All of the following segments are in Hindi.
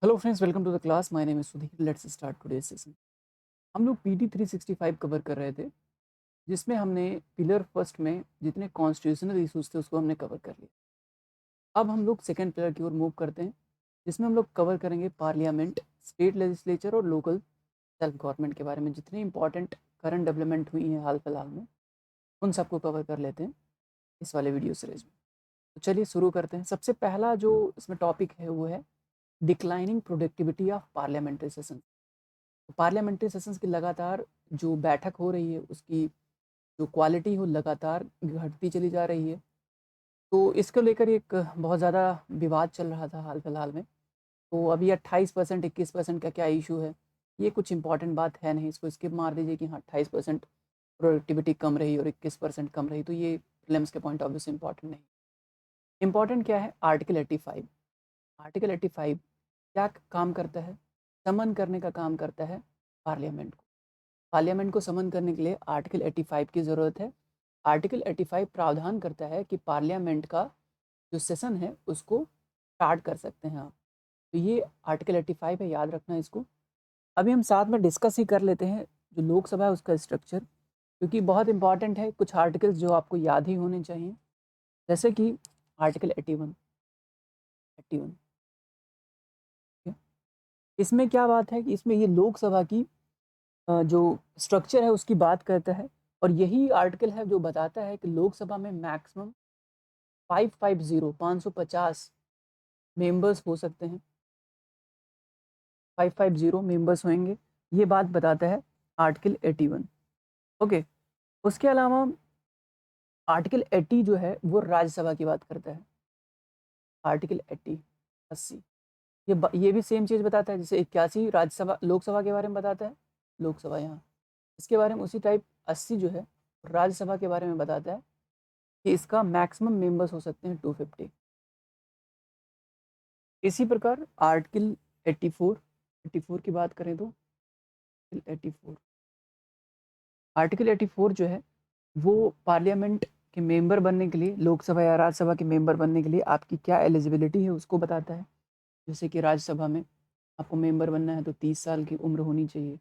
Hello friends, welcome to the class. My name is Sudhir. Let's start today session. हम लोग पीटी 365 कवर कर रहे थे, जिसमें हमने पिलर फर्स्ट में जितने कॉन्स्टिट्यूशनल इशूज थे उसको हमने कवर कर लिया। अब हम लोग सेकंड पिलर की ओर मूव करते हैं, जिसमें हम लोग कवर करेंगे पार्लियामेंट, स्टेट लेजिस्लेचर और लोकल सेल्फ गवर्नमेंट के बारे में। जितनी इंपॉर्टेंट करंट डेवलपमेंट हुई हैं हाल फिलहाल में, उन सबको कवर कर लेते हैं इस वाले वीडियो सीरीज में। तो चलिए शुरू करते हैं। सबसे पहला जो इसमें टॉपिक है वो है declining productivity of parliamentary session. Parliamentary sessions की लगातार जो बैठक हो रही है उसकी जो क्वालिटी हो लगातार घटती चली जा रही है। तो इसको लेकर एक बहुत ज़्यादा विवाद चल रहा था हाल फिलहाल में। तो अभी 28% 21% का क्या इशू है, ये कुछ इंपॉर्टेंट बात है नहीं, इसको स्किप मार दीजिए कि हाँ 28% प्रोडक्टिविटी कम रही और 21% कम रही, तो ये फिल्म्स के पॉइंट ऑफ व्यू से इम्पॉर्टेंट नहीं। इम्पॉर्टेंट क्या है? आर्टिकल 85। आर्टिकल 85 क्या काम करता है? समन करने का काम करता है पार्लियामेंट को। पार्लियामेंट को समन करने के लिए आर्टिकल 85 की ज़रूरत है। आर्टिकल 85 प्रावधान करता है कि पार्लियामेंट का जो सेशन है उसको स्टार्ट कर सकते हैं आप। तो ये आर्टिकल 85 है, याद रखना इसको। अभी हम साथ में डिस्कस ही कर लेते हैं जो लोकसभा है उसका स्ट्रक्चर, क्योंकि बहुत इंपॉर्टेंट है। कुछ आर्टिकल्स जो आपको याद ही होने चाहिए, जैसे कि आर्टिकल 81। 81 इसमें क्या बात है कि इसमें ये लोकसभा की जो स्ट्रक्चर है उसकी बात करता है। और यही आर्टिकल है जो बताता है कि लोकसभा में मैक्सिमम 550 मेंबर्स हो सकते हैं। 550 मेंबर्स होंगे, ये बात बताता है आर्टिकल 81। ओके, उसके अलावा आर्टिकल 80 जो है वो राज्यसभा की बात करता है। आर्टिकल 80 80 ये भी सेम चीज़ बताता है, जैसे 81 राज्यसभा लोकसभा के बारे में बताता है, लोकसभा यहाँ इसके बारे में उसी टाइप 80 जो है राज्यसभा के बारे में बताता है कि इसका मैक्सिमम मेंबर्स हो सकते हैं 250। इसी प्रकार आर्टिकल 84 की बात करें तो 84 आर्टिकल 84 जो है वो पार्लियामेंट के मेंबर बनने के लिए, लोकसभा या राज्यसभा के मेंबर बनने के लिए आपकी क्या एलिजिबिलिटी है उसको बताता है। जैसे कि राज्यसभा में आपको मेंबर बनना है तो 30 साल की उम्र होनी चाहिए,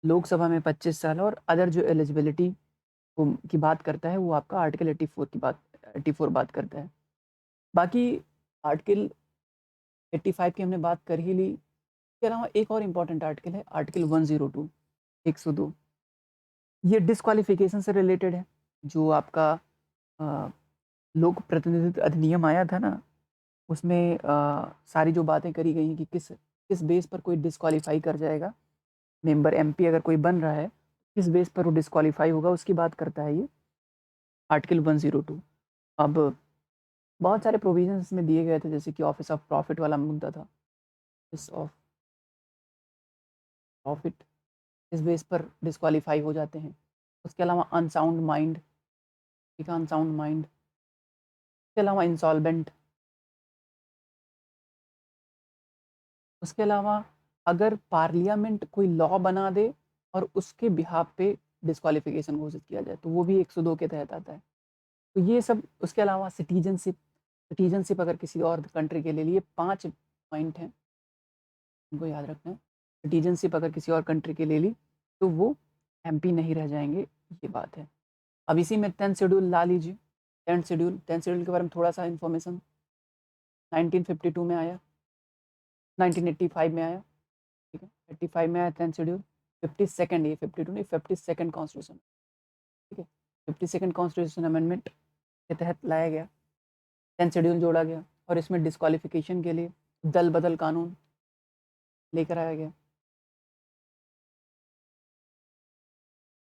लोकसभा में 25 साल, और अदर जो एलिजिबिलिटी की बात करता है वो आपका आर्टिकल 84 बात करता है। बाकी आर्टिकल 85 की हमने बात कर ही ली। इसके अलावा एक और इम्पॉर्टेंट आर्टिकल है आर्टिकल 102, 102। ये डिस्क्वालिफिकेशन से रिलेटेड है। जो आपका अ, लोक प्रतिनिधित्व अधिनियम आया था ना, उसमें सारी जो बातें करी गई हैं कि किस किस बेस पर कोई डिस्क्वालीफाई कर जाएगा, मेंबर एमपी अगर कोई बन रहा है किस बेस पर वो डिस्क्वालीफाई होगा, उसकी बात करता है ये आर्टिकल 102। अब बहुत सारे प्रोविजंस इसमें दिए गए थे, जैसे कि ऑफिस ऑफ प्रॉफिट वाला मुद्दा था। ऑफिस ऑफ प्रॉफिट इस बेस पर डिस्क्वालीफाई हो जाते हैं। उसके अलावा अनसाउंड माइंड, ठीक है, अनसाउंड माइंड। उसके अलावा इंसॉल्वेंट। उसके अलावा अगर पार्लियामेंट कोई लॉ बना दे और उसके बिहाफ पे डिस्क्वालिफिकेशन घोषित किया जाए तो वो भी 102 के तहत आता है। तो ये सब, उसके अलावा सिटीजनशिप, सिटीजनशिप अगर किसी और कंट्री के ले लिए 5 पॉइंट हैं, उनको याद रखना है। सिटीजनशिप अगर किसी और कंट्री के ले ली तो वो एमपी नहीं रह जाएंगे, ये बात है। अब इसी में 10th शेड्यूल ला लीजिए। 10th शेड्यूल के बारे में थोड़ा सा इन्फॉर्मेशन 1952 में आया, 1985 में आया, ठीक है, 85 में आया 10th शेड्यूल। 52nd, ये 52 नहीं, 52nd कॉन्स्टिट्यूशन, ठीक है, 52nd कॉन्स्टिट्यूशन अमेंडमेंट के तहत लाया गया, 10th शेड्यूल जोड़ा गया और इसमें डिस्क्वालिफिकेशन के लिए दल बदल कानून लेकर आया गया,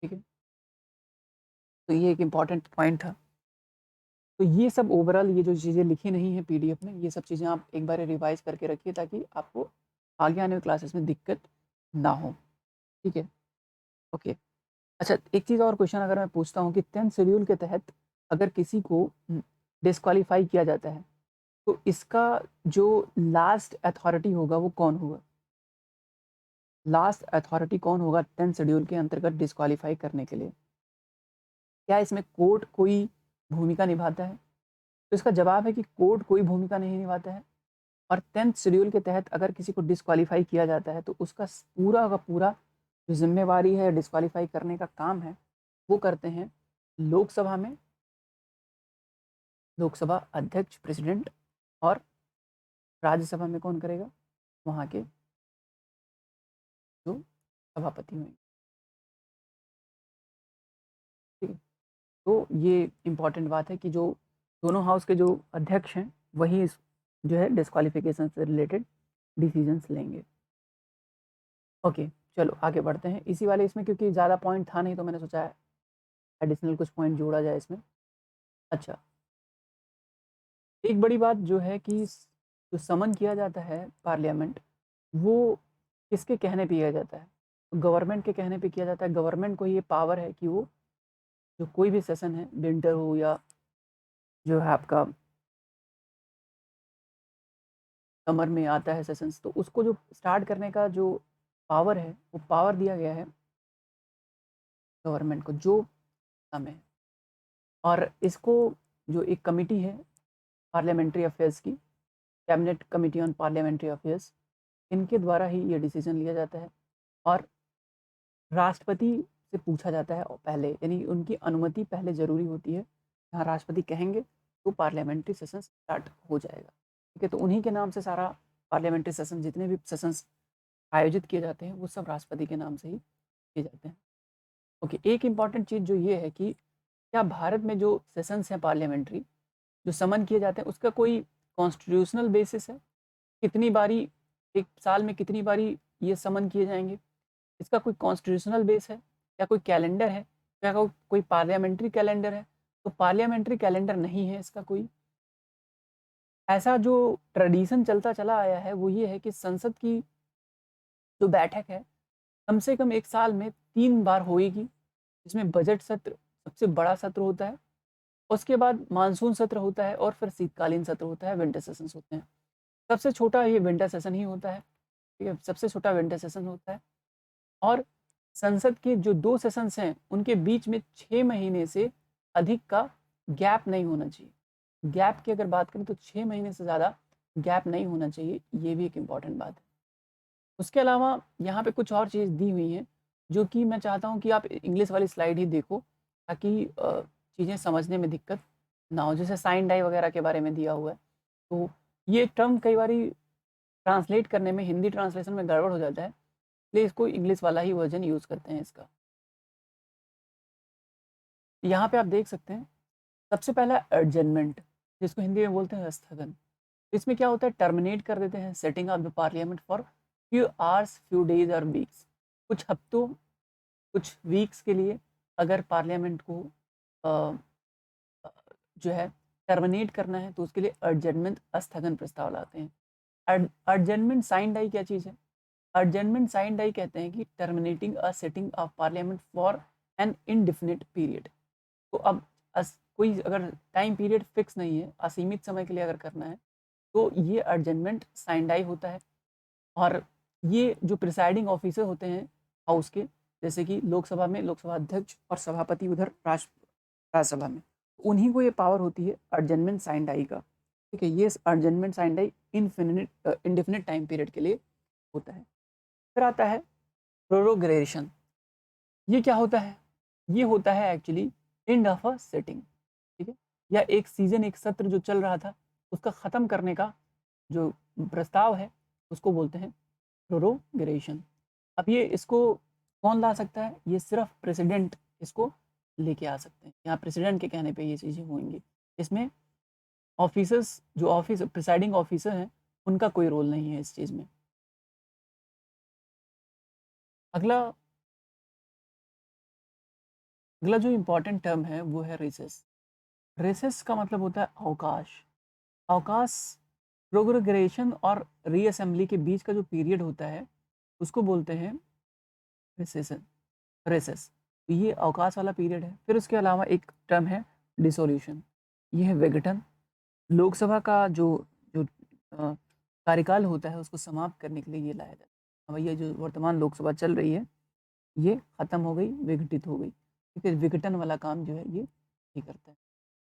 ठीक है। तो ये एक इम्पॉर्टेंट पॉइंट था। तो ये सब ओवरऑल ये जो चीज़ें लिखी नहीं है पीडीएफ में, ये सब चीज़ें आप एक बार रिवाइज करके रखिए ताकि आपको आगे आने वाली क्लासेस में दिक्कत ना हो, ठीक है। ओके, अच्छा एक चीज़ और क्वेश्चन अगर मैं पूछता हूँ कि 10th शेड्यूल के तहत अगर किसी को डिस्क्वालीफाई किया जाता है तो इसका जो लास्ट अथॉरिटी होगा वो कौन होगा? लास्ट अथॉरिटी कौन होगा 10th शेड्यूल के अंतर्गत डिस्क्वालीफाई करने के लिए? क्या इसमें कोर्ट कोई भूमिका निभाता है? तो इसका जवाब है कि कोर्ट कोई भूमिका नहीं निभाता है। और 10th शेड्यूल के तहत अगर किसी को डिस्क्वालीफाई किया जाता है तो उसका पूरा का पूरा जो जिम्मेवारी है डिस्क्वालीफाई करने का काम है वो करते हैं लोकसभा में लोकसभा अध्यक्ष प्रेसिडेंट, और राज्यसभा में कौन करेगा, वहाँ के जो सभापति होंगे। ठीक है, तो ये इम्पॉर्टेंट बात है कि जो दोनों हाउस के जो अध्यक्ष हैं वही इस जो है डिस्क्वालिफिकेशन से रिलेटेड डिसीजंस लेंगे। ओके, चलो आगे बढ़ते हैं इसी वाले इसमें, क्योंकि ज़्यादा पॉइंट था नहीं तो मैंने सोचा एडिशनल कुछ पॉइंट जोड़ा जाए इसमें। अच्छा, एक बड़ी बात जो है कि जो समन किया जाता है पार्लियामेंट, वो किसके कहने पे किया जाता है, गवर्नमेंट के कहने पे किया जाता है। गवर्नमेंट को ये पावर है कि वो जो कोई भी सेशन है, विंटर हो या जो है आपका समर में आता है सेशंस, तो उसको जो स्टार्ट करने का जो पावर है वो पावर दिया गया है गवर्नमेंट को, जो हमें, और इसको जो एक कमिटी है पार्लियामेंट्री अफेयर्स की, cabinet committee on parliamentary affairs, इनके द्वारा ही ये डिसीजन लिया जाता है। और राष्ट्रपति से पूछा जाता है पहले, यानी उनकी अनुमति पहले ज़रूरी होती है। यहाँ राष्ट्रपति कहेंगे तो पार्लियामेंट्री सेशन स्टार्ट हो जाएगा। ठीक है, तो उन्हीं के नाम से सारा पार्लियामेंट्री सेशन, जितने भी सेशंस आयोजित किए जाते हैं वो सब राष्ट्रपति के नाम से ही किए जाते हैं। ओके, एक इम्पॉर्टेंट चीज़ जो ये है कि क्या भारत में जो सेशंस हैं पार्लियामेंट्री जो समन किए जाते हैं उसका कोई कॉन्स्टिट्यूशनल बेसिस है, कितनी बारी एक साल में कितनी बारी ये समन किए जाएंगे, इसका कोई कॉन्स्टिट्यूशनल बेस है या कोई कैलेंडर है, क्या कोई पार्लियामेंट्री कैलेंडर है? तो पार्लियामेंट्री कैलेंडर नहीं है इसका कोई। ऐसा जो ट्रेडिशन चलता चला आया है वो ये है कि संसद की जो बैठक है कम से कम एक साल में 3 बार होएगी, जिसमें बजट सत्र सबसे बड़ा सत्र होता है, उसके बाद मानसून सत्र होता है और फिर शीतकालीन सत्र होता है, विंटर सेशंस होते हैं। सबसे छोटा ये विंटर सेशन ही होता है। ठीक है, सबसे छोटा विंटर सेशन होता है। और संसद के जो 2 सेशंस हैं उनके बीच में 6 महीने से अधिक का गैप नहीं होना चाहिए। गैप की अगर बात करें तो 6 महीने से ज़्यादा गैप नहीं होना चाहिए, ये भी एक इम्पॉर्टेंट बात है। उसके अलावा यहाँ पे कुछ और चीज़ दी हुई हैं जो कि मैं चाहता हूँ कि आप इंग्लिश वाली स्लाइड ही देखो, ताकि चीज़ें समझने में दिक्कत ना हो। जैसे साइन डाई वगैरह के बारे में दिया हुआ है, तो ये टर्म कई बारी ट्रांसलेट करने में हिंदी ट्रांसलेशन में गड़बड़ हो जाता है, इसलिए इसको इंग्लिश वाला ही वर्जन यूज़ करते हैं इसका। यहाँ पे आप देख सकते हैं सबसे पहला एडजर्नमेंट, जिसको हिंदी में बोलते हैं स्थगन। इसमें क्या होता है, टर्मिनेट कर देते हैं setting of the parliament for few hours, few days और वीक्स। कुछ हफ्तों, कुछ वीक्स के लिए अगर पार्लियामेंट को अ, जो है टर्मिनेट करना है तो उसके लिए एडजर्नमेंट स्थगन प्रस्ताव लाते हैं। एडजर्नमेंट साइन डाई क्या चीज़ है? एडजर्नमेंट साइन डाई कहते हैं कि terminating a sitting of parliament for an indefinite period. तो अब कोई अगर टाइम पीरियड फिक्स नहीं है, असीमित समय के लिए अगर करना है तो ये एडजर्नमेंट साइन डाई होता है। और ये जो प्रिसाइडिंग ऑफिसर होते हैं हाउस के, जैसे कि लोकसभा में लोकसभा अध्यक्ष और सभापति, उधर राज्यसभा में, उन्हीं को ये पावर होती है एडजर्नमेंट साइन डाई का। ठीक है, ये adjournment sine die indefinite time period के लिए होता है। फिर आता है प्रोरोगेशन। ये क्या होता है? ये होता है actually end of a setting. ठीक है, या एक सीजन, एक सत्र जो चल रहा था उसका ख़त्म करने का जो प्रस्ताव है उसको बोलते हैं प्रोरोगेशन। अब ये इसको कौन ला सकता है? ये सिर्फ प्रेसिडेंट इसको लेके आ सकते हैं। यहाँ प्रेसिडेंट के कहने पे ये चीज़ें होंगी। इसमें ऑफिसर्स, जो ऑफिस प्रिसाइडिंग ऑफिसर हैं, उनका कोई रोल नहीं है इस चीज़ में। अगला अगला जो इम्पोर्टेंट टर्म है वो है रिसेस। रिसेस का मतलब होता है अवकाश। अवकाश प्रोग्रेगेशन और रीअसेंबली के बीच का जो पीरियड होता है उसको बोलते हैं रिसेशन, रेसेस। तो ये अवकाश वाला पीरियड है। फिर उसके अलावा एक टर्म है डिसोल्यूशन, ये है विघटन। लोकसभा का जो जो कार्यकाल होता है उसको समाप्त करने के लिए ये लाया जाता है। अब ये जो वर्तमान लोकसभा चल रही है ये ख़त्म हो गई, विघटित हो गई। ठीक है, विघटन वाला काम जो है ये करता है।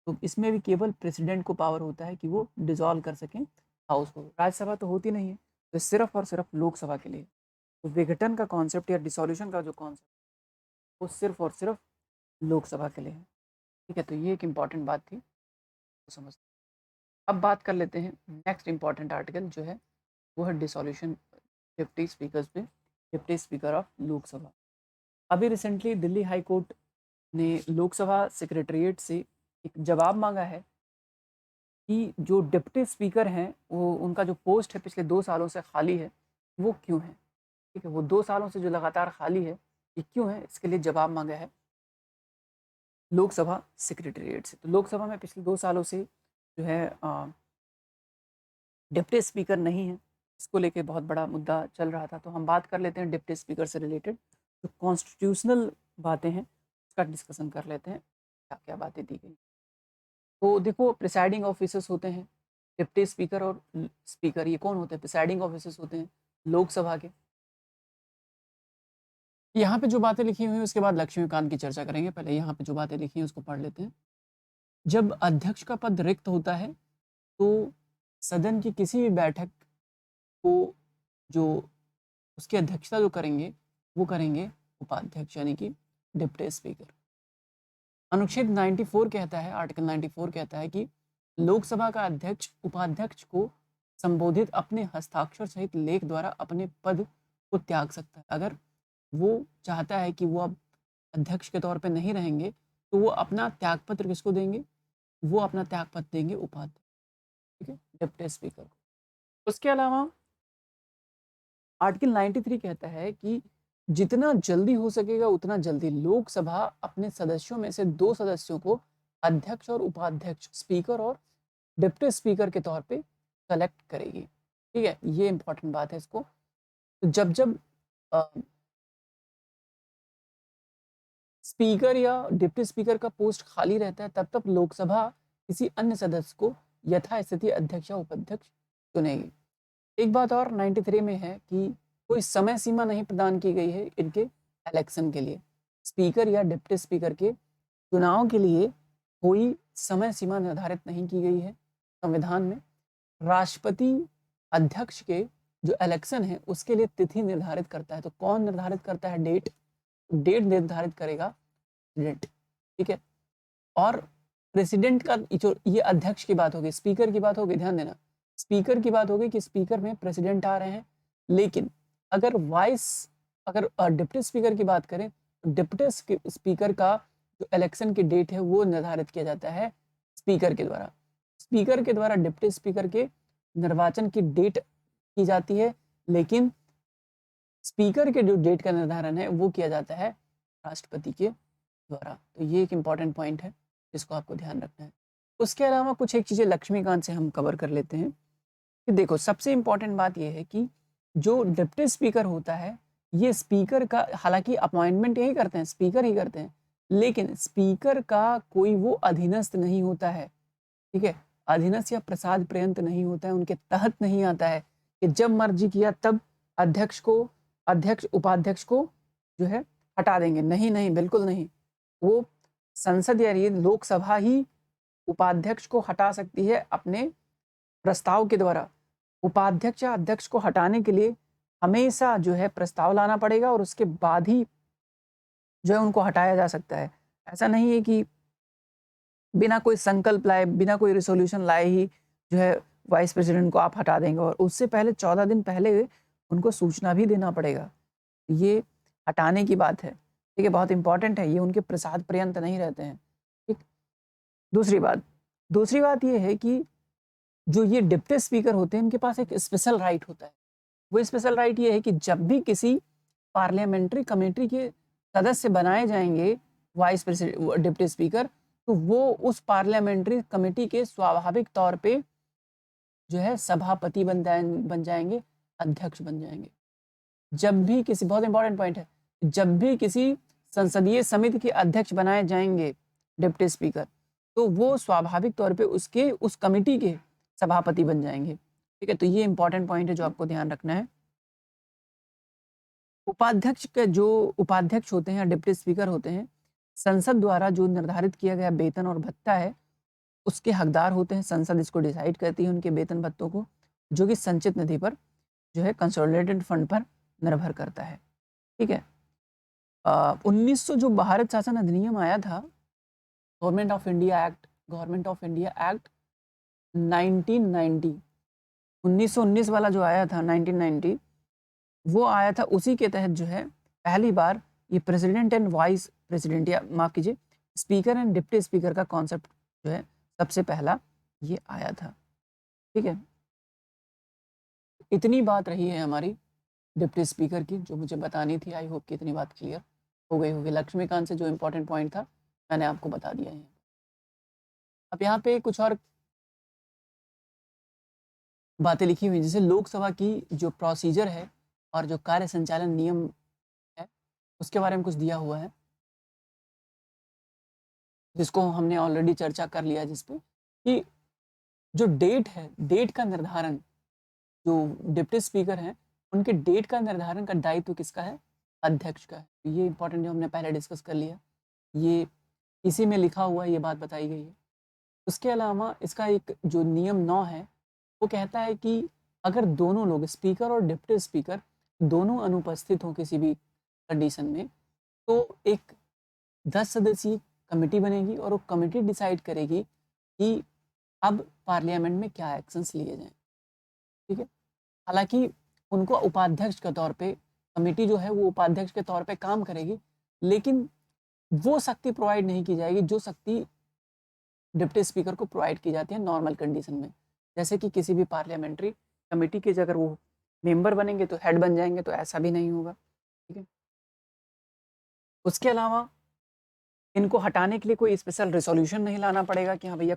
तो इसमें भी केवल प्रेसिडेंट को पावर होता है कि वो डिसॉल्व कर सकें हाउस को। राज्यसभा तो होती नहीं है, तो सिर्फ और सिर्फ लोकसभा के लिए। तो विघटन का कॉन्सेप्ट या डिसोल्यूशन का जो कॉन्सेप्ट, वो सिर्फ और सिर्फ लोकसभा के लिए है। ठीक है, तो ये एक इम्पॉर्टेंट बात थी, तो समझ। अब बात कर लेते हैं नेक्स्ट इम्पॉर्टेंट आर्टिकल जो है, वो है डिसोल्यूशन डिप्टी स्पीकर पे, डिप्टी स्पीकर ऑफ लोकसभा। अभी रिसेंटली दिल्ली हाई कोर्ट ने लोकसभा सेक्रेटरीट से एक जवाब मांगा है कि जो डिप्टी स्पीकर हैं, वो उनका जो पोस्ट है पिछले 2 सालों से खाली है, वो क्यों है? ठीक है, वो 2 सालों से जो लगातार खाली है, ये क्यों है? इसके लिए जवाब मांगा है लोकसभा सेक्रेटरीट से। तो लोकसभा में पिछले 2 सालों से जो है डिप्टी स्पीकर नहीं है, इसको लेके बहुत बड़ा मुद्दा चल रहा था। तो हम बात कर लेते हैं डिप्टी स्पीकर से रिलेटेड जो कॉन्स्टिट्यूशनल बातें हैं, उसका डिस्कशन कर लेते हैं, क्या-क्या बातें दी गई। तो देखो, प्रिसाइडिंग ऑफिसर्स होते हैं डिप्टी स्पीकर और स्पीकर, ये कौन होते हैं? प्रिसाइडिंग ऑफिसर्स होते हैं लोकसभा के। यहाँ पे जो बातें लिखी हुई हैं उसके बाद लक्ष्मीकांत की चर्चा करेंगे। पहले यहाँ पे जो बातें लिखी हैं उसको पढ़ लेते हैं। जब अध्यक्ष का पद रिक्त होता है तो सदन की किसी भी बैठक को जो उसकी अध्यक्षता जो करेंगे, वो करेंगे उपाध्यक्ष यानी कि डिप्टी स्पीकर। अनुच्छेद 94 कहता है, आर्टिकल 94 कहता है कि लोकसभा का अध्यक्ष उपाध्यक्ष को संबोधित अपने हस्ताक्षर सहित लेख द्वारा अपने पद को त्याग सकता है। अगर वो चाहता है कि वो अब अध्यक्ष के तौर पे नहीं रहेंगे, तो वो अपना त्यागपत्र किसको देंगे? वो अपना त्यागपत्र देंगे उपाध्यक्ष, ठीक है, डिप्टी स्पीकर को। उसके अलावा आर्टिकल 93 कहता है कि जितना जल्दी हो सकेगा उतना जल्दी लोकसभा अपने सदस्यों में से 2 सदस्यों को अध्यक्ष और उपाध्यक्ष, स्पीकर और डिप्टी स्पीकर के तौर पे सेलेक्ट करेगी। ठीक है, ये इंपॉर्टेंट बात है इसको। तो जब जब स्पीकर या डिप्टी स्पीकर का पोस्ट खाली रहता है, तब तब लोकसभा किसी अन्य सदस्य को यथास्थिति अध्यक्ष या उपाध्यक्ष चुनेगी। एक बात और 93 में है कि कोई समय सीमा नहीं प्रदान की गई है इनके इलेक्शन के लिए। स्पीकर या डिप्टी स्पीकर के चुनाव के लिए कोई समय सीमा निर्धारित नहीं की गई है संविधान में। राष्ट्रपति अध्यक्ष के जो इलेक्शन है उसके लिए तिथि निर्धारित करता है। तो कौन निर्धारित करता है? डेट निर्धारित करेगा प्रेसिडेंट, ठीक है। और प्रेसिडेंट का जो ये अध्यक्ष की बात होगी, स्पीकर की बात होगी, ध्यान देना, स्पीकर की बात होगी कि स्पीकर में प्रेसिडेंट आ रहे हैं। लेकिन अगर डिप्टी स्पीकर की बात करें तो डिप्टी स्पीकर का जो इलेक्शन की डेट है वो निर्धारित किया जाता है स्पीकर के द्वारा। स्पीकर के द्वारा डिप्टी स्पीकर के निर्वाचन की डेट की जाती है, लेकिन स्पीकर के जो डेट का निर्धारण है वो किया जाता है राष्ट्रपति के द्वारा। तो ये एक इम्पॉर्टेंट पॉइंट है जिसको आपको ध्यान रखना है। उसके अलावा कुछ एक चीज़ें लक्ष्मीकांत से हम कवर कर लेते हैं कि देखो, सबसे इम्पॉर्टेंट बात यह है कि जो डिप्टी स्पीकर होता है, ये स्पीकर का, हालांकि अपॉइंटमेंट यही करते हैं, स्पीकर ही करते हैं, लेकिन स्पीकर का कोई वो अधीनस्थ नहीं होता है, ठीक है। अधीनस्थ या प्रसाद पर्यंत नहीं होता है, उनके तहत नहीं आता है कि जब मर्जी किया तब अध्यक्ष उपाध्यक्ष को जो है हटा देंगे। नहीं नहीं, बिल्कुल नहीं। वो संसद या लोकसभा ही उपाध्यक्ष को हटा सकती है अपने प्रस्ताव के द्वारा। उपाध्यक्ष या अध्यक्ष को हटाने के लिए हमेशा जो है प्रस्ताव लाना पड़ेगा और उसके बाद ही जो है उनको हटाया जा सकता है। ऐसा नहीं है कि बिना कोई संकल्प लाए, बिना कोई रिसोल्यूशन लाए ही जो है वाइस प्रेसिडेंट को आप हटा देंगे, और उससे पहले 14 दिन पहले उनको सूचना भी देना पड़ेगा। ये हटाने की बात है, ठीक है, बहुत इंपॉर्टेंट है। ये उनके प्रसाद पर्यंत नहीं रहते हैं, ठीक। दूसरी बात ये है कि जो ये डिप्टी स्पीकर होते हैं, इनके पास एक स्पेशल राइट होता है। वो स्पेशल राइट ये है कि जब भी किसी पार्लियामेंट्री कमेटी के सदस्य बनाए जाएंगे वाइस प्रेसिडेंट, डिप्टी स्पीकर, तो वो उस पार्लियामेंट्री कमेटी के स्वाभाविक तौर पे जो है सभापति बन जाएंगे, अध्यक्ष बन जाएंगे। जब भी किसी, बहुत इंपॉर्टेंट पॉइंट है, जब भी किसी संसदीय समिति के अध्यक्ष बनाए जाएंगे डिप्टी स्पीकर, तो वो स्वाभाविक तौर पे उस कमेटी के सभापति बन जाएंगे, ठीक है। तो ये इंपॉर्टेंट पॉइंट है जो आपको ध्यान रखना है। उपाध्यक्ष होते हैं, डिप्टी स्पीकर होते हैं, संसद द्वारा जो निर्धारित किया गया वेतन और भत्ता है उसके हकदार होते हैं। संसद इसको डिसाइड करती है उनके वेतन भत्तों को, जो कि संचित निधि पर जो है कंसोलिडेटेड फंड पर निर्भर करता है। ठीक है। 1900 जो भारत शासन अधिनियम आया था, गवर्नमेंट ऑफ इंडिया एक्ट 1990, 1919 वाला जो आया था 1990, वो आया था। उसी के तहत जो है पहली बार ये प्रेसिडेंट एंड वाइस प्रेसिडेंट, या माफ कीजिए स्पीकर एंड डिप्टी स्पीकर का कॉन्सेप्ट जो है सबसे पहला ये आया था। ठीक है। इतनी बात रही है हमारी डिप्टी स्पीकर की जो मुझे बतानी थी। आई होप कि इतनी बात क्लियर हो गई होगी। लक्ष्मीकांत से जो इम्पोर्टेंट पॉइंट था मैंने आपको बता दिया है। अब यहाँ पे कुछ और बातें लिखी हुई, जैसे लोकसभा की जो प्रोसीजर है और जो कार्य संचालन नियम है उसके बारे में कुछ दिया हुआ है, जिसको हमने ऑलरेडी चर्चा कर लिया, जिसपे कि जो डेट है, डेट का निर्धारण, जो डिप्टी स्पीकर हैं उनके डेट का निर्धारण का दायित्व किसका है? अध्यक्ष का है। ये इंपॉर्टेंट जो हमने पहले डिस्कस कर लिया, ये इसी में लिखा हुआ है, ये बात बताई गई है। उसके अलावा इसका एक जो नियम 9 है वो कहता है कि अगर दोनों लोग, स्पीकर और डिप्टी स्पीकर दोनों अनुपस्थित हों किसी भी कंडीशन में, तो एक 10 सदस्यीय कमेटी बनेगी और वो कमेटी डिसाइड करेगी कि अब पार्लियामेंट में क्या एक्शंस लिए जाएं। ठीक है। हालांकि उनको उपाध्यक्ष के तौर पे, कमेटी जो है वो उपाध्यक्ष के तौर पे काम करेगी, लेकिन वो शक्ति प्रोवाइड नहीं की जाएगी जो शक्ति डिप्टी स्पीकर को प्रोवाइड की जाती है नॉर्मल कंडीशन में। जैसे कि किसी भी पार्लियामेंट्री कमेटी के अगर वो मेंबर बनेंगे तो हेड बन जाएंगे, तो ऐसा भी नहीं होगा। ठीक है। उसके अलावा इनको हटाने के लिए कोई स्पेशल रेजोल्यूशन नहीं लाना पड़ेगा कि हाँ भैया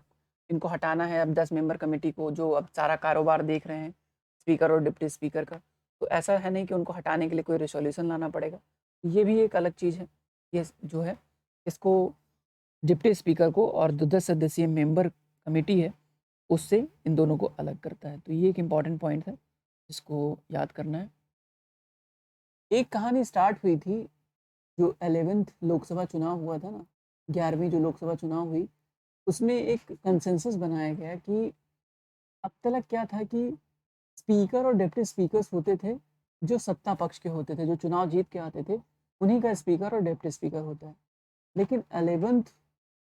इनको हटाना है अब 10 मेंबर कमेटी को, जो अब सारा कारोबार देख रहे हैं स्पीकर और डिप्टी स्पीकर का। तो ऐसा है नहीं कि उनको हटाने के लिए कोई रेजोल्यूशन लाना पड़ेगा। ये भी एक अलग चीज़ है। ये जो है इसको डिप्टी स्पीकर को और 10 सदस्यीय मेंबर कमेटी है उससे इन दोनों को अलग करता है। तो ये एक इम्पॉर्टेंट पॉइंट है जिसको याद करना है। एक कहानी स्टार्ट हुई थी, जो 11th लोकसभा चुनाव हुआ था ना, 11वीं जो लोकसभा चुनाव हुई, उसमें एक कंसेंसस बनाया गया कि अब तक क्या था कि स्पीकर और डिप्टी स्पीकर्स होते थे जो सत्ता पक्ष के होते थे, जो चुनाव जीत के आते थे उन्हीं का स्पीकर और डिप्टी स्पीकर होता है। लेकिन 11th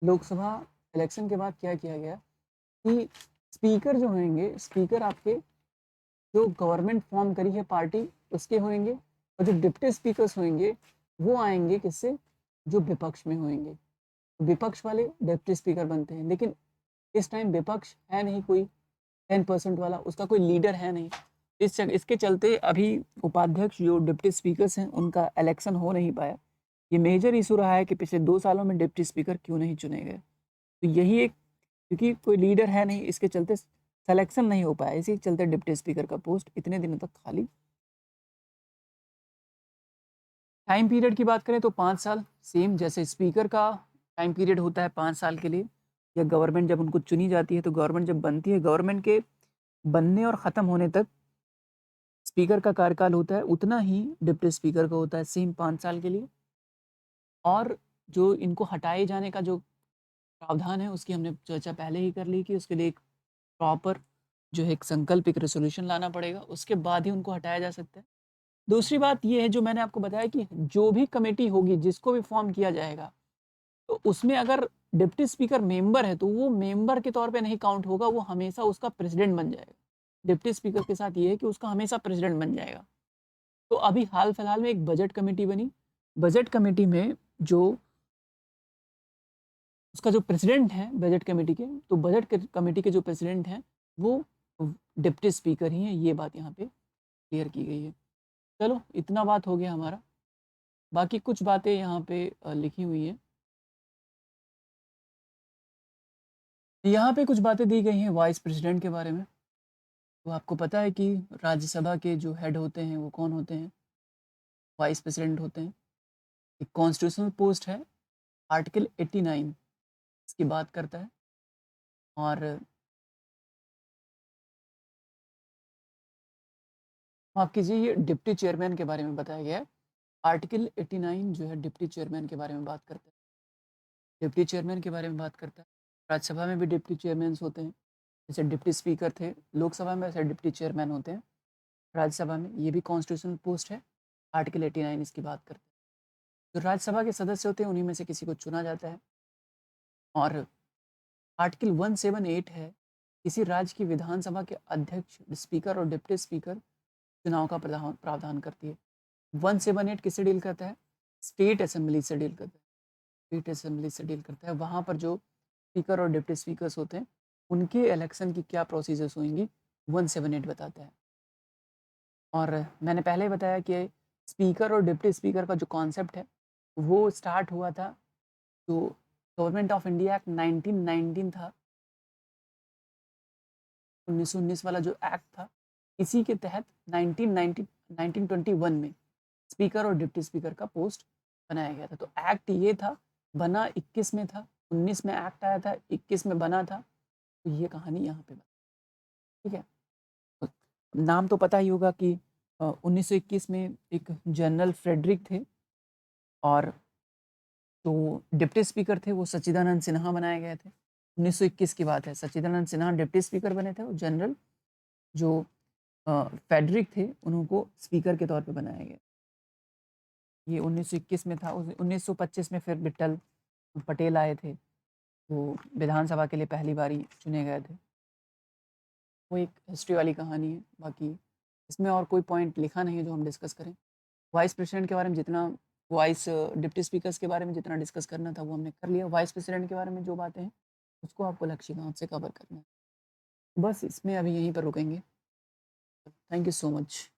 लोकसभा इलेक्शन के बाद क्या किया गया कि स्पीकर जो होंगे, स्पीकर आपके जो गवर्नमेंट फॉर्म करी है पार्टी उसके होंगे, और जो डिप्टी स्पीकर्स होंगे वो आएंगे किससे? जो विपक्ष में होंगे। तो विपक्ष वाले डिप्टी स्पीकर बनते हैं। लेकिन इस टाइम विपक्ष है नहीं कोई 10% वाला, उसका कोई लीडर है नहीं। इसके चलते अभी उपाध्यक्ष जो डिप्टी स्पीकर्स हैं उनका इलेक्शन हो नहीं पाया। ये मेजर इशू रहा है कि पिछले 2 सालों में डिप्टी स्पीकर क्यों नहीं चुने गए। तो यही एक, क्योंकि कोई लीडर है नहीं, इसके चलते सिलेक्शन नहीं हो पाया, इसी के चलते डिप्टी स्पीकर का पोस्ट इतने दिनों तक खाली। टाइम पीरियड की बात करें तो 5 साल, सेम जैसे स्पीकर का टाइम पीरियड होता है 5 साल के लिए, या गवर्नमेंट जब उनको चुनी जाती है तो गवर्नमेंट जब बनती है, गवर्नमेंट के बनने और ख़त्म होने तक स्पीकर का कार्यकाल होता है उतना ही डिप्टी स्पीकर का होता है, सेम 5 साल के लिए। और जो इनको हटाए जाने का जो प्रावधान है उसकी हमने चर्चा पहले ही कर ली कि उसके लिए एक प्रॉपर जो है एक संकल्प, एक रेजोल्यूशन लाना पड़ेगा, उसके बाद ही उनको हटाया जा सकता है। दूसरी बात ये है जो मैंने आपको बताया कि जो भी कमेटी होगी, जिसको भी फॉर्म किया जाएगा, तो उसमें अगर डिप्टी स्पीकर मेंबर है तो वो मेंबर के तौर पे नहीं काउंट होगा, वो हमेशा उसका प्रेसिडेंट बन जाएगा। डिप्टी स्पीकर के साथ ये है कि उसका हमेशा प्रेसिडेंट बन जाएगा। तो अभी हाल फिलहाल में एक बजट कमेटी बनी। बजट कमेटी में जो उसका जो प्रेसिडेंट है बजट कमेटी के, तो बजट कमेटी के जो प्रेसिडेंट हैं वो डिप्टी स्पीकर ही हैं। ये बात यहाँ पे क्लियर की गई है। चलो इतना बात हो गया हमारा। बाकी कुछ बातें यहाँ पे लिखी हुई हैं। यहाँ पे कुछ बातें दी गई हैं वाइस प्रेसिडेंट के बारे में। तो आपको पता है कि राज्यसभा के जो हेड होते हैं वो कौन होते हैं? वाइस प्रेसिडेंट होते हैं। एक कॉन्स्टिट्यूशनल पोस्ट है, आर्टिकल 89 इसकी बात करता है। और माफ कीजिए, ये डिप्टी चेयरमैन के बारे में बताया गया है। आर्टिकल 89 जो है डिप्टी चेयरमैन के बारे में बात करता है, डिप्टी चेयरमैन के बारे में बात करता है। राज्यसभा में भी डिप्टी चेयरमैन होते हैं। जैसे डिप्टी स्पीकर थे लोकसभा में, वैसे डिप्टी चेयरमैन होते हैं राज्यसभा में। ये भी कॉन्स्टिट्यूशनल पोस्ट है। आर्टिकल 89 इसकी बात करते हैं। जो राज्यसभा के सदस्य होते हैं उन्हीं में से किसी को चुना जाता है। और आर्टिकल 178 है, किसी राज्य की विधानसभा के अध्यक्ष, स्पीकर और डिप्टी स्पीकर चुनाव का प्रावधान करती है। 178 किससे डील करता है? स्टेट असेंबली से डील करता है। स्टेट असेंबली से डील करता है। वहाँ पर जो स्पीकर और डिप्टी स्पीकर्स होते हैं उनके इलेक्शन की क्या प्रोसीजर्स होंगी 178 बताता है। और मैंने पहले ही बताया कि स्पीकर और डिप्टी स्पीकर का जो कॉन्सेप्ट है वो स्टार्ट हुआ था, जो गवर्नमेंट ऑफ इंडिया एक्ट 1919 था, 1919 वाला जो एक्ट था, इसी के तहत 1921 में स्पीकर और डिप्टी स्पीकर का पोस्ट बनाया गया था। तो एक्ट ये था, बना 21 में था, 19 में एक्ट आया था, 21 में बना था। तो ये कहानी यहाँ पे ठीक है। तो नाम तो पता ही होगा कि 1921 में एक जनरल फ्रेडरिक थे और तो डिप्टी स्पीकर थे वो सच्चिदानंद सिन्हा बनाए गए थे। 1921 की बात है, सच्चिदानंद सिन्हा डिप्टी स्पीकर बने थे और जनरल जो फेडरिक थे उनको स्पीकर के तौर पे बनाया गया। ये 1921 में था। 1925 में फिर विट्ठल पटेल आए थे, वो विधानसभा के लिए पहली बारी चुने गए थे। वो एक हिस्ट्री वाली कहानी है। बाकी इसमें और कोई पॉइंट लिखा नहीं है जो हम डिस्कस करें। वाइस प्रेसिडेंट के बारे में जितना, वाइस डिप्टी स्पीकर्स के बारे में जितना डिस्कस करना था वो हमने कर लिया। वाइस प्रेसिडेंट के बारे में जो बातें हैं उसको आपको लक्ष्यकांत से कवर करना है। बस इसमें अभी यहीं पर रुकेंगे। Thank you so much.